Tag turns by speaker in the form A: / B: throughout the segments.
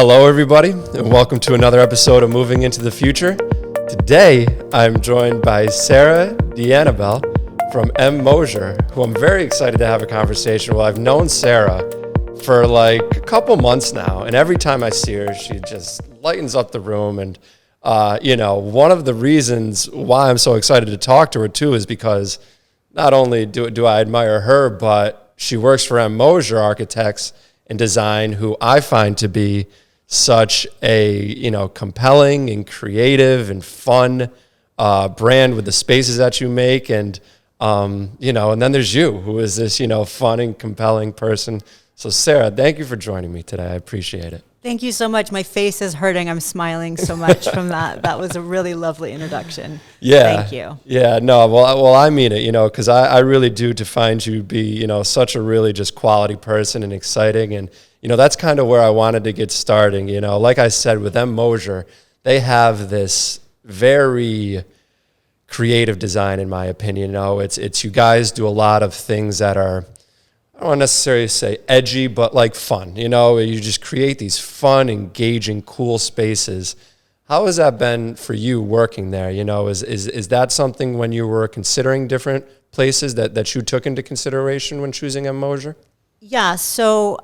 A: Hello, everybody, and welcome to another episode of Moving into the Future. Today, I'm joined by Sarah D'Annabelle from M Moser, who I'm very excited to have a conversation with. I've known Sarah for like a couple months now, and every time I see her, she just lightens up the room. And, one of the reasons why I'm so excited to talk to her, too, is because not only do I admire her, but she works for M Moser Architects and Design, who I find to be such a compelling and creative and fun brand with the spaces that you make, and and then there's you, who is this fun and compelling person. So Sarah, thank you for joining me today. I appreciate it.
B: Thank you so much. My face is hurting. I'm smiling so much from that. That was a really lovely introduction.
A: Yeah.
B: Thank you.
A: Yeah, no, well, I mean it, because I really do to find you be, such a really just quality person and exciting. And, that's kind of where I wanted to get starting. Like I said, with M Moser, they have this very creative design, in my opinion. It's you guys do a lot of things that are, I don't want to necessarily say edgy, but like fun. You just create these fun, engaging, cool spaces. How has that been for you working there? Is that something when you were considering different places that you took into consideration when choosing M Moser?
B: Yeah. So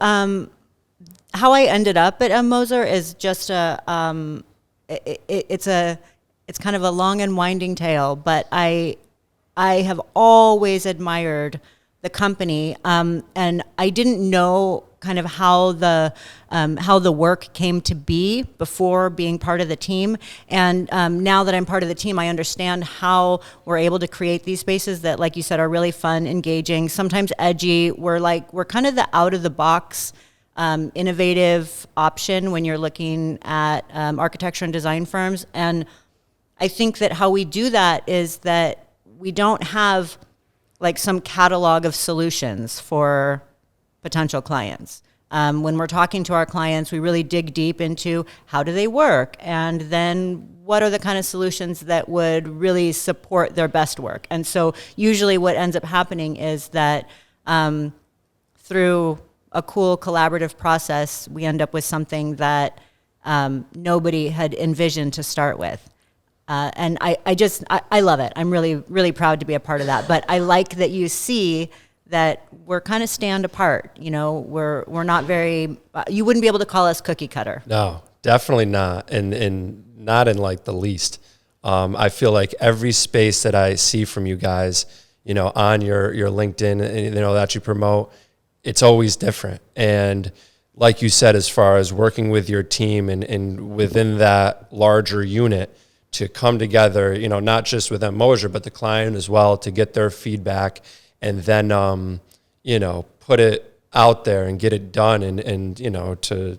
B: how I ended up at M Moser is just it's kind of a long and winding tale, but I have always admired the company, and I didn't know kind of how the work came to be before being part of the team. And now that I'm part of the team, I understand how we're able to create these spaces that, like you said, are really fun, engaging, sometimes edgy. We're kind of the out of the box, innovative option when you're looking at architecture and design firms. And I think that how we do that is that we don't have like some catalog of solutions for potential clients. When we're talking to our clients, we really dig deep into how do they work, and then what are the kind of solutions that would really support their best work. And so usually what ends up happening is that through a cool collaborative process, we end up with something that nobody had envisioned to start with. And I love it. I'm really, really proud to be a part of that. But I like that you see that we're kind of stand apart. We're not very, you wouldn't be able to call us cookie cutter.
A: No, definitely not. And not in like the least. I feel like every space that I see from you guys, on your LinkedIn, that you promote, it's always different. And like you said, as far as working with your team and within that larger unit, to come together, not just with M Moser, but the client as well, to get their feedback and then, put it out there and get it done and to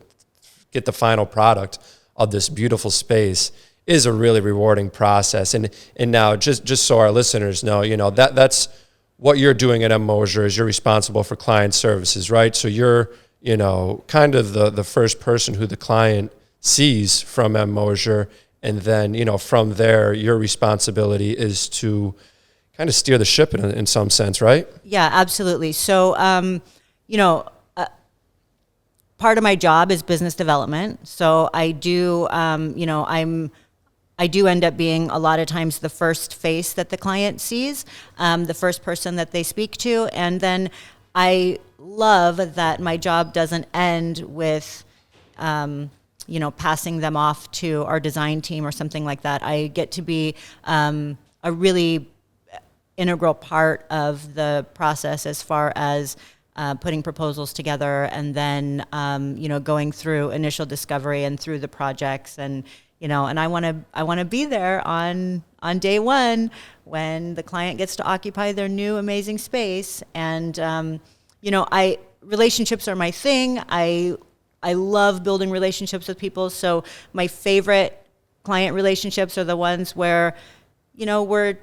A: get the final product of this beautiful space is a really rewarding process. And now just so our listeners know, that's what you're doing at M Moser is you're responsible for client services, right? So you're, kind of the first person who the client sees from M Moser. And then, from there, your responsibility is to kind of steer the ship in some sense, right?
B: Yeah, absolutely. So, part of my job is business development. So I do, I do end up being a lot of times the first face that the client sees, the first person that they speak to. And then I love that my job doesn't end with, passing them off to our design team or something like that. I get to be a really integral part of the process as far as putting proposals together and then, going through initial discovery and through the projects. And, and I want to be there on day one when the client gets to occupy their new amazing space. And, relationships are my thing. I love building relationships with people. So my favorite client relationships are the ones where, we're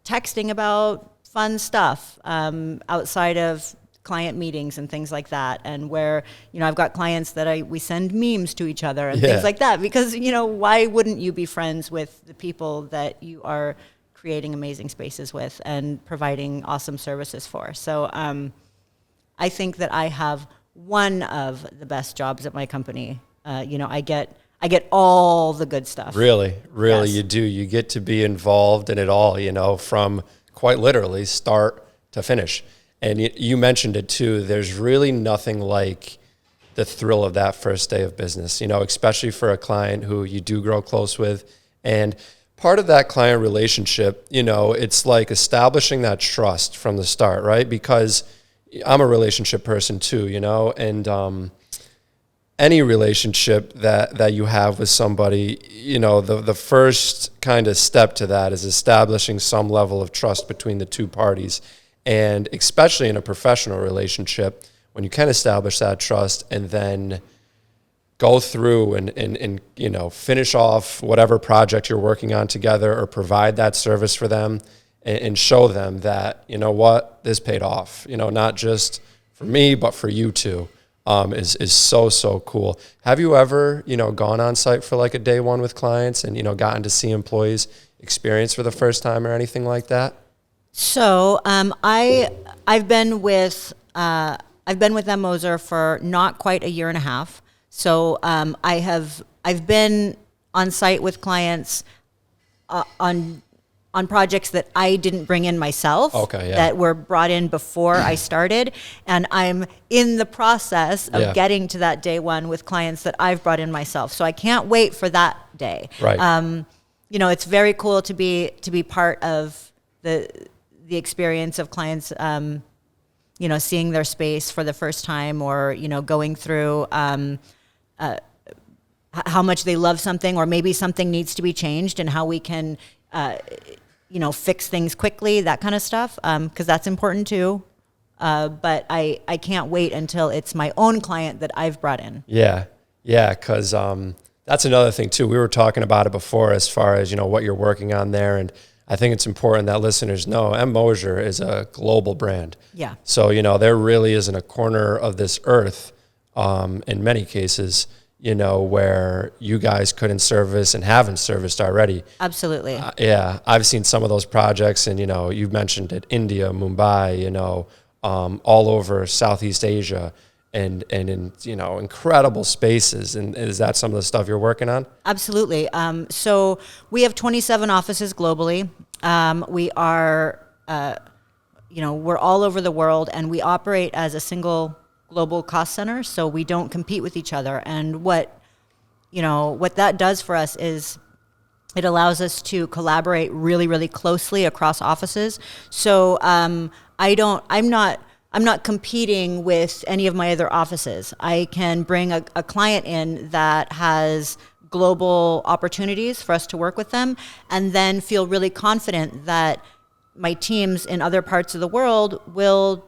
B: texting about fun stuff outside of client meetings and things like that. And where, I've got clients that we send memes to each other and things like that. Because, why wouldn't you be friends with the people that you are creating amazing spaces with and providing awesome services for? So I think that I have one of the best jobs at my company I get all the good stuff.
A: Really,
B: Yes.
A: you do. You get to be involved in it all, from quite literally start to finish. And you mentioned it too. There's really nothing like the thrill of that first day of business, especially for a client who you do grow close with. And part of that client relationship, it's like establishing that trust from the start, right? Because I'm a relationship person too, and any relationship that you have with somebody, the first kind of step to that is establishing some level of trust between the two parties. And especially in a professional relationship, when you can establish that trust and then go through and finish off whatever project you're working on together or provide that service for them and show them that, this paid off, not just for me, but for you too. Is so cool. Have you ever, gone on site for like a day one with clients and, gotten to see employees experience for the first time or anything like that?
B: So I've been with M Moser for not quite a year and a half. So I've been on site with clients on projects that I didn't bring in myself,
A: Okay, yeah.
B: that were brought in before I started. And I'm in the process of getting to that day one with clients that I've brought in myself. So I can't wait for that day.
A: Right.
B: It's very cool to be part of the experience of clients, seeing their space for the first time, or, going through how much they love something, or maybe something needs to be changed and how we can fix things quickly, that kind of stuff, because that's important too. But I can't wait until it's my own client that I've brought in.
A: Yeah, because that's another thing too. We were talking about it before as far as, what you're working on there. And I think it's important that listeners know M Moser is a global brand.
B: Yeah.
A: So, there really isn't a corner of this earth, in many cases, where you guys couldn't service and haven't serviced already.
B: Absolutely.
A: I've seen some of those projects, and, you've mentioned it, India, Mumbai, all over Southeast Asia, and in, incredible spaces. And is that some of the stuff you're working on?
B: Absolutely. So we have 27 offices globally. We are, we're all over the world, and we operate as a single global cost center, so we don't compete with each other. And what that does for us is it allows us to collaborate really, really closely across offices. So I'm not competing with any of my other offices. I can bring a client in that has global opportunities for us to work with them, and then feel really confident that my teams in other parts of the world will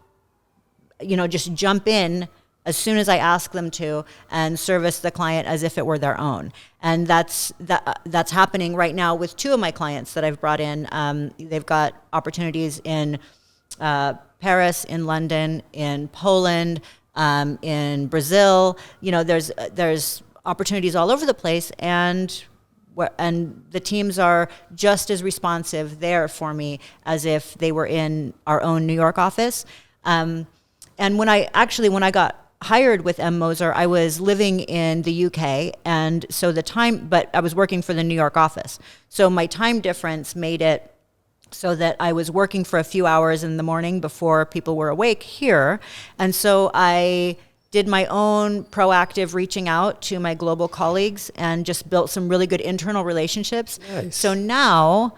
B: just jump in as soon as I ask them to and service the client as if it were their own. And that's happening right now with two of my clients that I've brought in. They've got opportunities in Paris, in London, in Poland, in Brazil. There's opportunities all over the place, and the teams are just as responsive there for me as if they were in our own New York office. And when I got hired with M Moser, I was living in the UK, and so but I was working for the New York office. So my time difference made it so that I was working for a few hours in the morning before people were awake here. And so I did my own proactive reaching out to my global colleagues and just built some really good internal relationships.
A: Nice.
B: So now,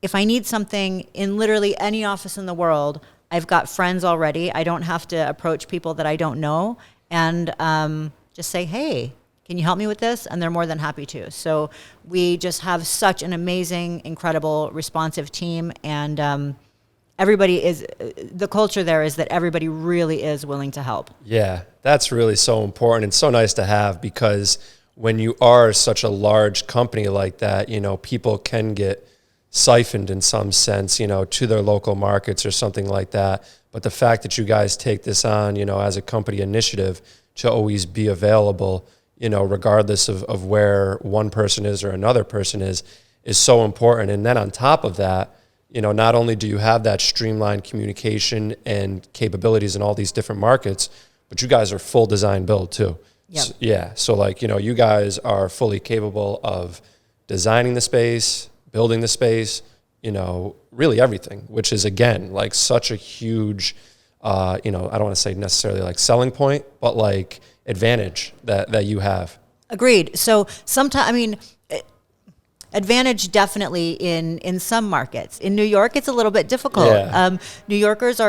B: if I need something in literally any office in the world, I've got friends already. I don't have to approach people that I don't know and just say, hey, can you help me with this? And they're more than happy to. So we just have such an amazing, incredible, responsive team. And the culture there is that everybody really is willing to help.
A: Yeah, that's really so important and so nice to have, because when you are such a large company like that, people can get siphoned in some sense, to their local markets or something like that. But the fact that you guys take this on, as a company initiative to always be available, regardless of where one person is or another person is so important. And then on top of that, not only do you have that streamlined communication and capabilities in all these different markets, but you guys are full design build too.
B: Yep.
A: Yeah. So like, you guys are fully capable of designing the space, building the space, really everything, which is again, like such a huge, I don't want to say necessarily like selling point, but like advantage that you have.
B: Agreed. So sometimes, advantage definitely in some markets. In New York, it's a little bit difficult.
A: Yeah.
B: New Yorkers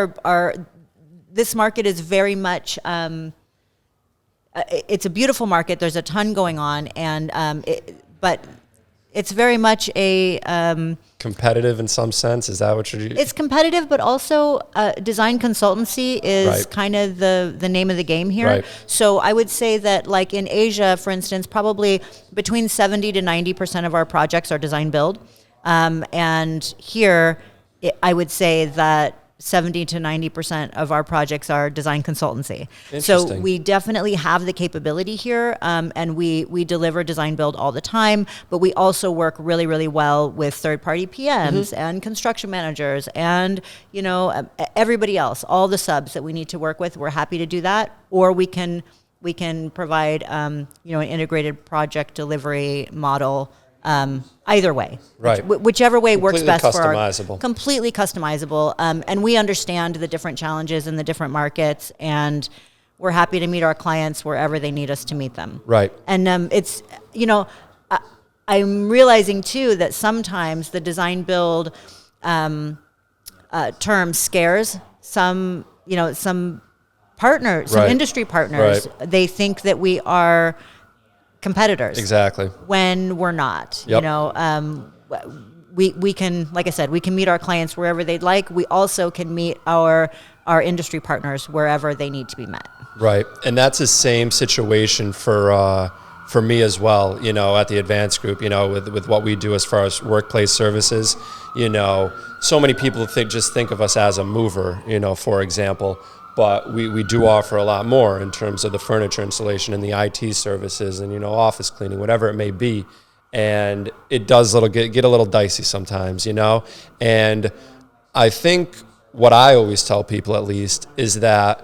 B: this market is very much, it's a beautiful market. There's a ton going on, but it's very much a
A: competitive in some sense. Is that what you're?
B: It's competitive, but also design consultancy is
A: Right.
B: kind of the name of the game here.
A: Right.
B: So I would say that, like in Asia, for instance, probably between 70 to 90% of our projects are design build, and here I would say that 70 to 90% of our projects are design consultancy. So
A: Interesting.
B: we definitely have the capability here, and we deliver design build all the time, but we also work really, really well with third-party PMs and construction managers and, everybody else, all the subs that we need to work with. We're happy to do that, or we can provide, an integrated project delivery model. Either way,
A: Right.
B: whichever way works
A: Completely
B: best for our
A: customizable.
B: completely customizable. And we understand the different challenges in the different markets, and we're happy to meet our clients wherever they need us to meet them.
A: Right.
B: And it's, I'm realizing too that sometimes the design build term scares some partners, some
A: Right.
B: industry partners.
A: Right.
B: They think that we are competitors.
A: Exactly.
B: When we're not.
A: Yep.
B: We can, like I said, we can meet our clients wherever they'd like. We also can meet our industry partners wherever they need to be met.
A: Right. And that's the same situation for me as well, at the Advanced Group, with what we do as far as workplace services. So many people just think of us as a mover, for example. But we do offer a lot more in terms of the furniture installation and the IT services and, office cleaning, whatever it may be. And it does get a little dicey sometimes, And I think what I always tell people, at least, is that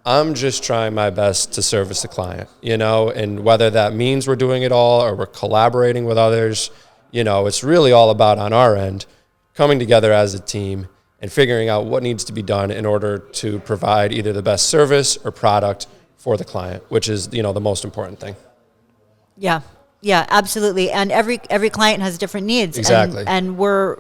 A: I'm just trying my best to service the client, and whether that means we're doing it all or we're collaborating with others, it's really all about, on our end, coming together as a team and figuring out what needs to be done in order to provide either the best service or product for the client, which is, the most important thing.
B: Yeah, absolutely. And every client has different needs.
A: Exactly.
B: And we're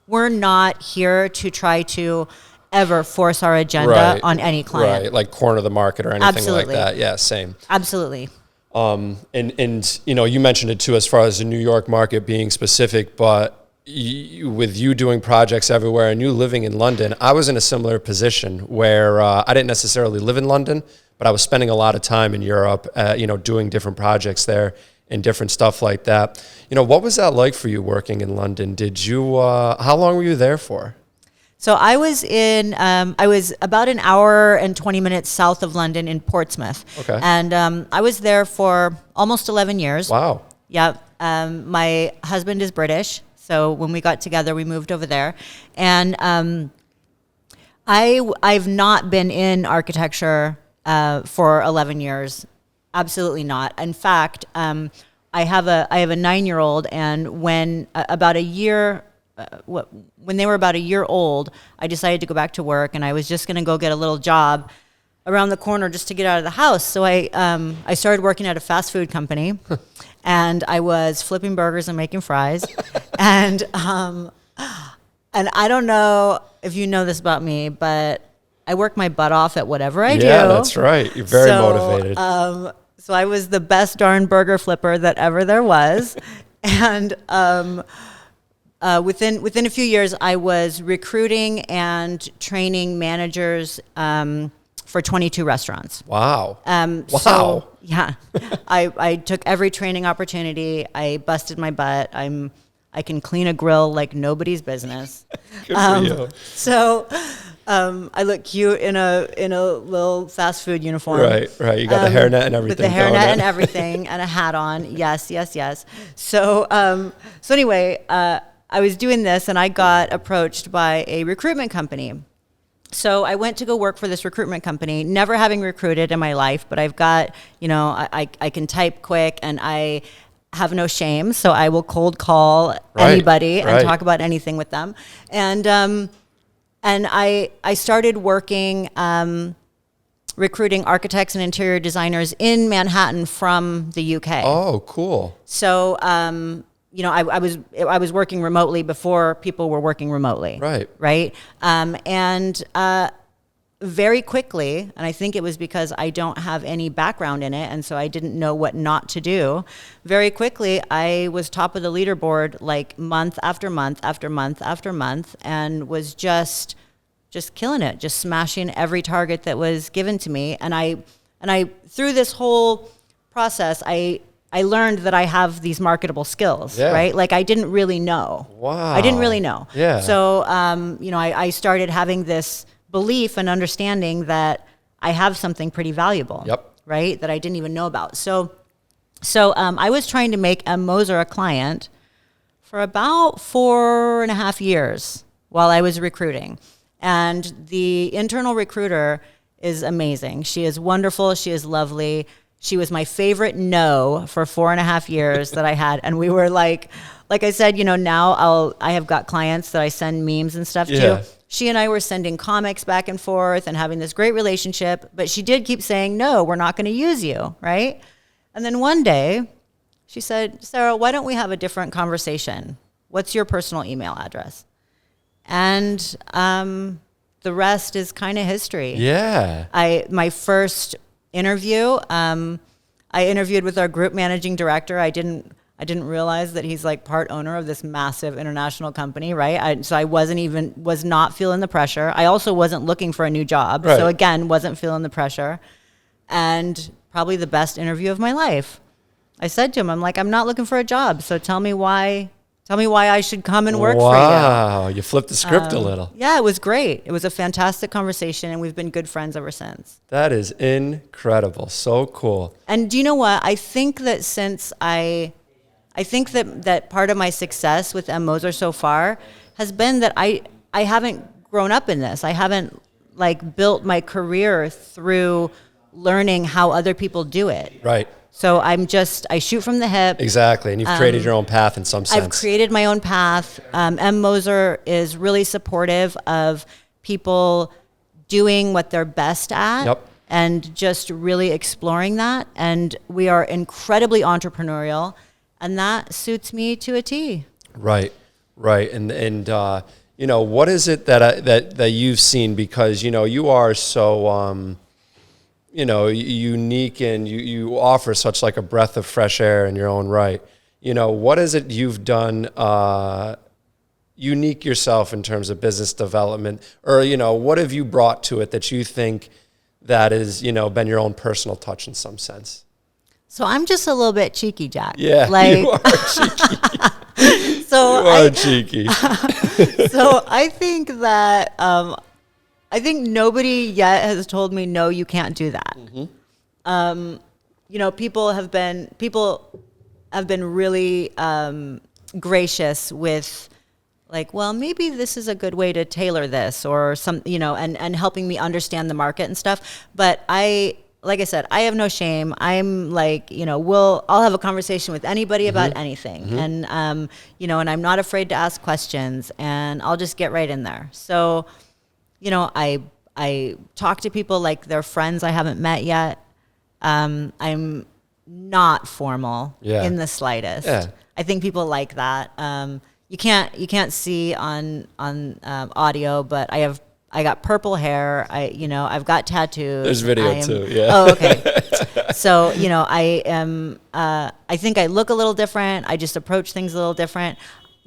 B: not here to try to ever force our agenda on any client.
A: Right, like corner the market or anything
B: Absolutely.
A: like that. Yeah, same.
B: Absolutely.
A: And you mentioned it too, as far as the New York market being specific, but with you doing projects everywhere and you living in London, I was in a similar position where I didn't necessarily live in London, but I was spending a lot of time in Europe, doing different projects there and different stuff like that. What was that like for you working in London? How long were you there for?
B: So I was about an hour and 20 minutes south of London in Portsmouth.
A: Okay.
B: And I was there for almost 11 years.
A: Wow.
B: Yeah. My husband is British. So when we got together, we moved over there. And I've not been in architecture for 11 years. Absolutely not. In fact, I have a 9-year-old, and when they were about a year old, I decided to go back to work, and I was just going to go get a little job around the corner just to get out of the house. So I started working at a fast food company, and I was flipping burgers and making fries, and I don't know if you know this about me, but I work my butt off at whatever I do.
A: Yeah, that's right. You're very motivated.
B: So I was the best darn burger flipper that ever there was, and within a few years, I was recruiting and training managers for 22 restaurants.
A: Wow.
B: Wow. So, yeah, I took every training opportunity. I busted my butt. I can clean a grill like nobody's business.
A: Good for you.
B: So I look cute in a little fast food uniform.
A: Right. You got the hairnet and everything.
B: With the hairnet and everything and a hat on. Yes. So anyway, I was doing this, and I got approached by a recruitment company. So I went to go work for this recruitment company, never having recruited in my life, but I've got, I can type quick and I have no shame. So I will cold call anybody and talk about anything with them. And I started working, recruiting architects and interior designers in Manhattan from the UK.
A: Oh, cool.
B: So, I was working remotely before people were working remotely. Right. And very quickly, and I think it was because I don't have any background in it, and so I didn't know what not to do. Very quickly, I was top of the leaderboard like month after month after month after month, and was just killing it, just smashing every target that was given to me. And I through this whole process, I learned that I have these marketable skills, right? Like I didn't really know.
A: Wow.
B: I didn't really know.
A: Yeah.
B: So, I started having this belief and understanding that I have something pretty valuable, right? That I didn't even know about. So I was trying to make M Moser a client for about 4.5 years while I was recruiting. And the internal recruiter is amazing. She is wonderful. She is lovely. She was my favorite no for 4.5 years that I had. And we were like I said, now I have got clients that I send memes and stuff to. She and I were sending comics back and forth and having this great relationship, but she did keep saying, no, we're not going to use you, right? And then one day she said, Sarah, why don't we have a different conversation? What's your personal email address? And the rest is kind of history.
A: Yeah.
B: My first interview, I interviewed with our group managing director. I didn't realize that he's like part owner of this massive international company, right? So I was not feeling the pressure. I also wasn't looking for a new job. So again, wasn't feeling the pressure. And probably the best interview of my life. I said to him, I'm like, I'm not looking for a job. So tell me why I should come and work for you.
A: Wow, you flipped the script a little.
B: Yeah, it was great. It was a fantastic conversation, and we've been good friends ever since.
A: That is incredible. So cool.
B: And do you know what? I think that that part of my success with M Moser so far has been that I haven't grown up in this. I haven't built my career through learning how other people do it.
A: Right.
B: So I shoot from the hip.
A: Exactly, and you've created your own path in some sense.
B: I've created my own path. M Moser is really supportive of people doing what they're best at. And just really exploring that. And we are incredibly entrepreneurial. And that suits me to a T. Right.
A: And what is it that you've seen? Because, you are so, unique, and you offer such like a breath of fresh air in your own right. What is it you've done unique yourself in terms of business development? Or, what have you brought to it that you think that is, been your own personal touch in some sense?
B: So I'm just a little bit cheeky, Jack.
A: Yeah, you are cheeky. You are cheeky.
B: So I think that nobody yet has told me, no, you can't do that. Mm-hmm. People have been really gracious with well, maybe this is a good way to tailor this or some, and helping me understand the market and stuff. But like I said, I have no shame. I'm I'll have a conversation with anybody about anything. Mm-hmm. And, and I'm not afraid to ask questions, and I'll just get right in there. So, I talk to people like they're friends I haven't met yet. I'm not formal in the slightest. Yeah. I think people like that. You can't see on audio, but I got purple hair. I've got tattoos.
A: There's video too. Yeah.
B: Oh, okay. So, I think I look a little different. I just approach things a little different.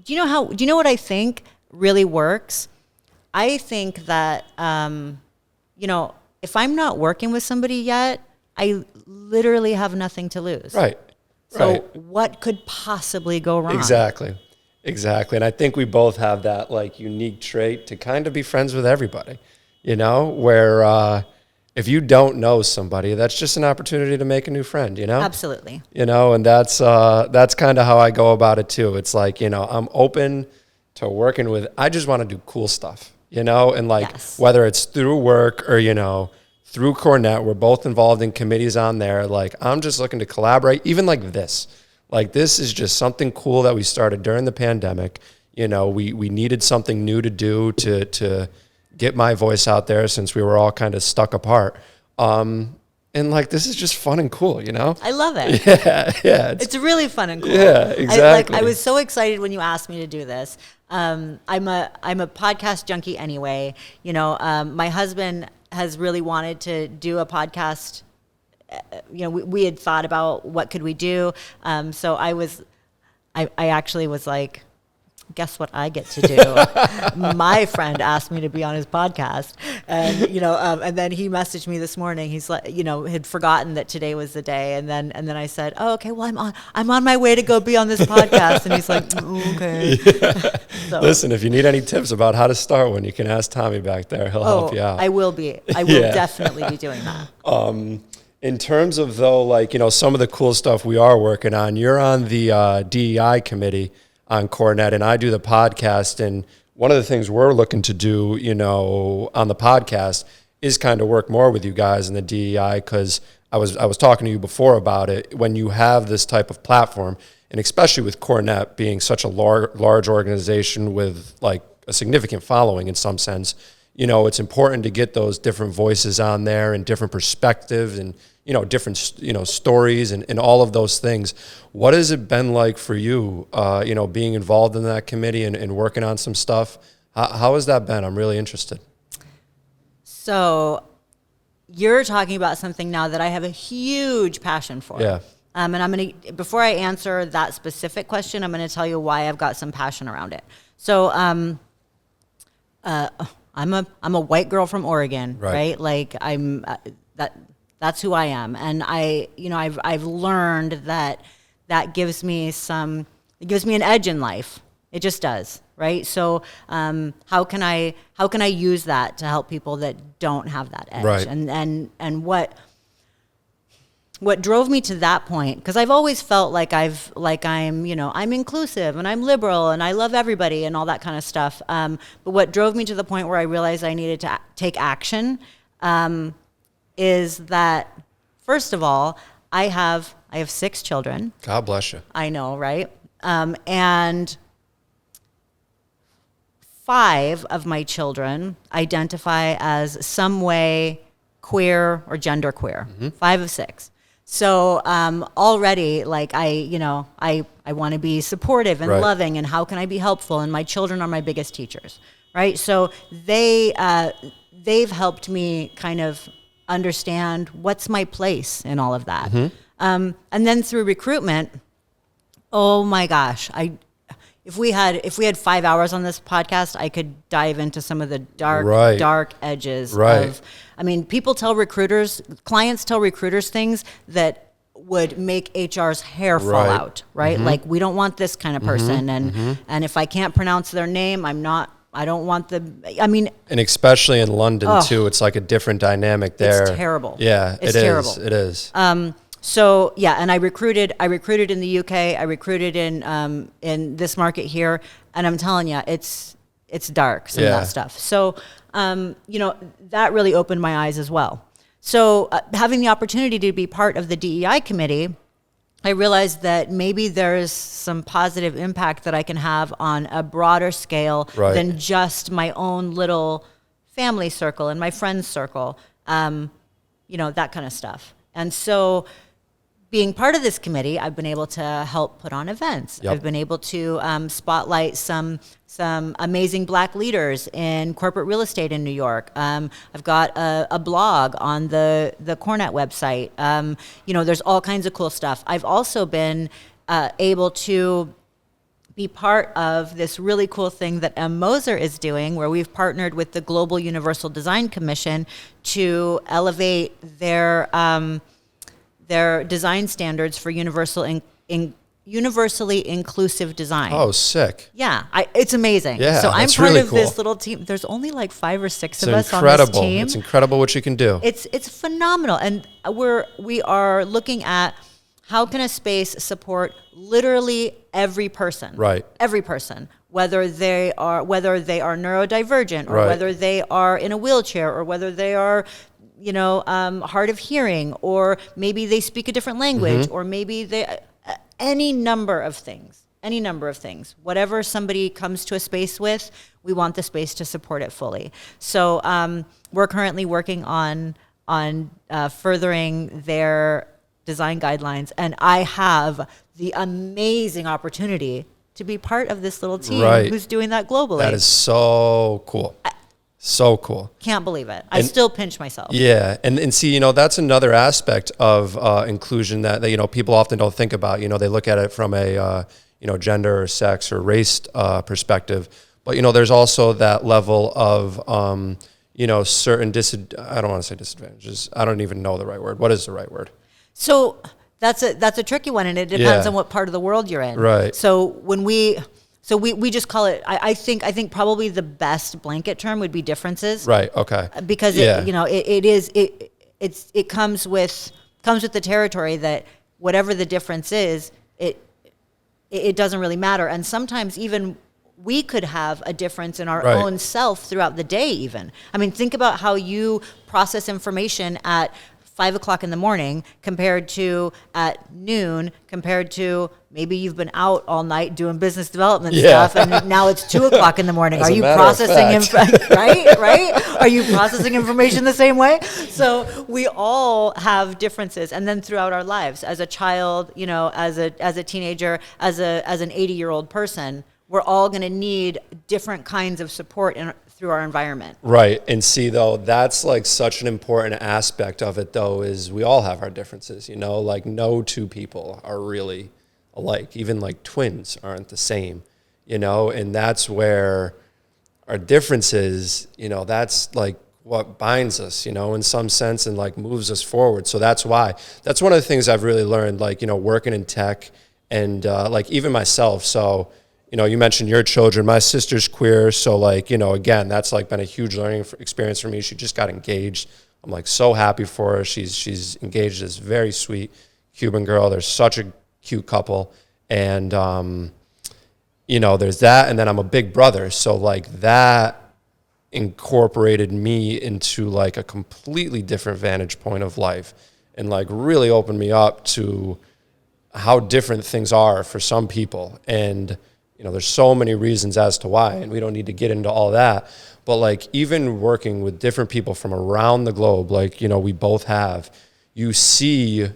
B: Do you know what I think really works? I think that, if I'm not working with somebody yet, I literally have nothing to lose.
A: Right.
B: So what could possibly go wrong?
A: Exactly. And I think we both have that unique trait to kind of be friends with everybody, where if you don't know somebody, that's just an opportunity to make a new friend,
B: Absolutely.
A: And that's kind of how I go about it too. It's I'm open to working with, I just want to do cool stuff, and like
B: Yes.
A: whether it's through work or, through Cornet, we're both involved in committees on there. Like, I'm just looking to collaborate, even like this. Like, this is just something cool that we started during the pandemic. We needed something new to do to get my voice out there since we were all kind of stuck apart. And like, this is just fun and cool,
B: I love it.
A: Yeah.
B: It's really fun and cool.
A: Yeah, exactly.
B: I was so excited when you asked me to do this. I'm a podcast junkie anyway. My husband has really wanted to do a podcast. We had thought about what could we do. So I actually was like, guess what I get to do? My friend asked me to be on his podcast, and and then he messaged me this morning. He's like, had forgotten that today was the day, and then I said, oh, okay, well, I'm on my way to go be on this podcast, and he's like, okay.
A: Yeah.
B: So,
A: listen, if you need any tips about how to start one, you can ask Tommy back there. He'll help you out.
B: I will definitely be doing that.
A: In terms of though, like, some of the cool stuff we are working on, you're on the DEI committee on Cornet, and I do the podcast. And one of the things we're looking to do, on the podcast is kind of work more with you guys in the DEI, because I was talking to you before about it. When you have this type of platform, and especially with Cornet being such a large organization with like a significant following in some sense, it's important to get those different voices on there and different perspectives and, different, stories and all of those things. What has it been like for you, being involved in that committee and working on some stuff? How has that been? I'm really interested.
B: So you're talking about something now that I have a huge passion for.
A: Yeah.
B: And before I answer that specific question, I'm going to tell you why I've got some passion around it. So, I'm a white girl from Oregon, right? Like that's who I am. And I've learned that gives me an edge in life. It just does. Right. So, how can I use that to help people that don't have that edge?
A: Right.
B: And what drove me to that point, because I've always felt like I'm inclusive and I'm liberal and I love everybody and all that kind of stuff. But what drove me to the point where I realized I needed to take action, is that, first of all, I have 6 children.
A: God bless you.
B: I know, right? And 5 of my children identify as some way queer or genderqueer. 5 of 6. So already, like I want to be supportive and loving, and how can I be helpful? And my children are my biggest teachers, right? So they've helped me kind of understand what's my place in all of that. And then through recruitment, oh my gosh, if we had 5 hours on this podcast, I could dive into some of the dark edges of, clients tell recruiters things that would make HR's hair fall out, right? Like, we don't want this kind of person. And if I can't pronounce their name, I don't want and
A: especially in London too, it's like a different dynamic there.
B: It's terrible.
A: Yeah,
B: it's terrible.
A: It is.
B: So yeah, and I recruited in the UK. I recruited in this market here, and I'm telling you, it's dark, some of that stuff. So that really opened my eyes as well. So having the opportunity to be part of the DEI committee, I realized that maybe there's some positive impact that I can have on a broader scale than just my own little family circle and my friends circle, that kind of stuff. And so, being part of this committee, I've been able to help put on events. I've been able to spotlight some amazing Black leaders in corporate real estate in New York. I've got a blog on the Cornet website. There's all kinds of cool stuff. I've also been able to be part of this really cool thing that M Moser is doing, where we've partnered with the Global Universal Design Commission to elevate their design standards for universally inclusive design.
A: Oh, sick.
B: Yeah, it's amazing.
A: Yeah,
B: so I'm
A: that's
B: part
A: really
B: of
A: cool.
B: this little team. There's only like 5 or 6 of us
A: incredible.
B: On this team.
A: It's incredible what you can do.
B: It's phenomenal. And we are looking at how can a space support literally every person?
A: Right.
B: Every person, whether they are neurodivergent, or
A: Right.
B: whether they are in a wheelchair, or whether they are, hard of hearing, or maybe they speak a different language, or maybe they, any number of things. Whatever somebody comes to a space with, we want the space to support it fully. So we're currently working on furthering their design guidelines, and I have the amazing opportunity to be part of this little team who's doing that globally.
A: That is so cool. So cool.
B: Can't believe it. I still pinch myself.
A: Yeah. And see, that's another aspect of inclusion that, people often don't think about. They look at it from a, gender or sex or race perspective. But, there's also that level of, certain I don't want to say disadvantages. I don't even know the right word. What is the right word?
B: So that's a tricky one, and it depends on what part of the world you're in.
A: Right.
B: So when we just call it, I think probably the best blanket term would be differences.
A: Right. Okay.
B: Because it comes with the territory that whatever the difference is, it doesn't really matter. And sometimes even we could have a difference in our own self throughout the day even. I mean, think about how you process information at 5 o'clock in the morning compared to at noon, compared to maybe you've been out all night doing business development stuff, and now it's 2 o'clock in the morning. Are you processing right? Are you processing information the same way? So we all have differences, and then throughout our lives, as a child, as a teenager, as an 80-year-old person, we're all going to need different kinds of support through our environment.
A: Right. And see, though, that's like such an important aspect of it, though, is we all have our differences, like no two people are really alike. Even like twins aren't the same, and that's where our differences, that's like what binds us, in some sense, and like moves us forward. So that's one of the things I've really learned, like, working in tech and like even myself. So, you mentioned your children. My sister's queer, so like, again, that's like been a huge learning experience for me. She just got engaged. I'm like so happy for her. She's engaged to this very sweet Cuban girl. They're such a cute couple, and there's that. And then I'm a big brother, so like that incorporated me into like a completely different vantage point of life, and like really opened me up to how different things are for some people. And there's so many reasons as to why, and we don't need to get into all that. But like even working with different people from around the globe, like, we both have, you see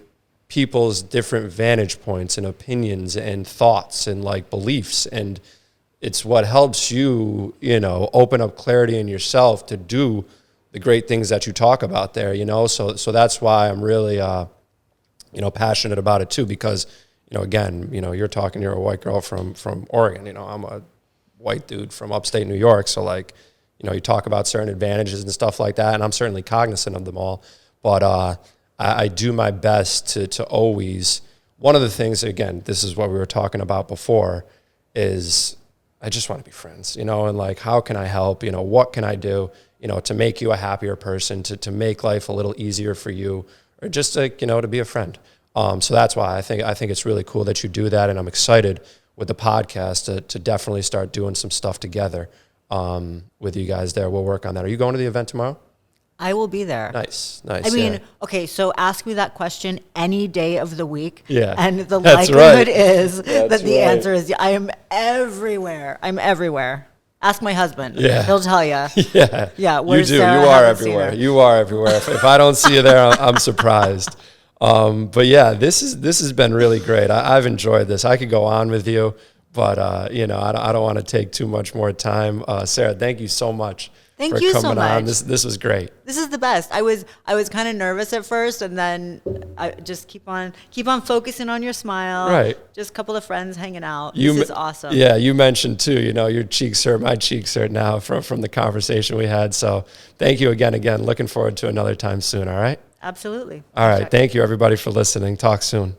A: people's different vantage points and opinions and thoughts and like beliefs. And it's what helps you, open up clarity in yourself to do the great things that you talk about there, So that's why I'm really, passionate about it too, because again, you're a white girl from Oregon, I'm a white dude from upstate New York. So like, you talk about certain advantages and stuff like that, and I'm certainly cognizant of them all. But I do my best to always, one of the things, again, this is what we were talking about before, is I just want to be friends, and like, how can I help? What can I do, to make you a happier person, to make life a little easier for you, or just to, to be a friend. So that's why I think it's really cool that you do that, and I'm excited with the podcast to definitely start doing some stuff together with you guys there. We'll work on that. Are you going to the event tomorrow?
B: I will be there.
A: Nice.
B: I mean, okay, so ask me that question any day of the week, and the
A: that's
B: likelihood
A: right.
B: is that the answer is I am everywhere. I'm everywhere. Ask my husband. Yeah. He'll tell you.
A: Yeah.
B: Yeah.
A: You do.
B: Sarah?
A: You are everywhere. You are everywhere. If I don't see you there, I'm surprised. But yeah, this has been really great. I've enjoyed this. I could go on with you, but I don't want to take too much more time. Sarah, thank you so much.
B: Thank you so much.
A: This was great.
B: This is the best. I was kind of nervous at first, and then I just keep on focusing on your smile.
A: Right.
B: Just a couple of friends hanging out. This is awesome.
A: Yeah, you mentioned too. Your cheeks hurt. My cheeks hurt now from the conversation we had. So thank you again. Looking forward to another time soon. All right.
B: Absolutely.
A: All right. Thank you everybody for listening. Talk soon.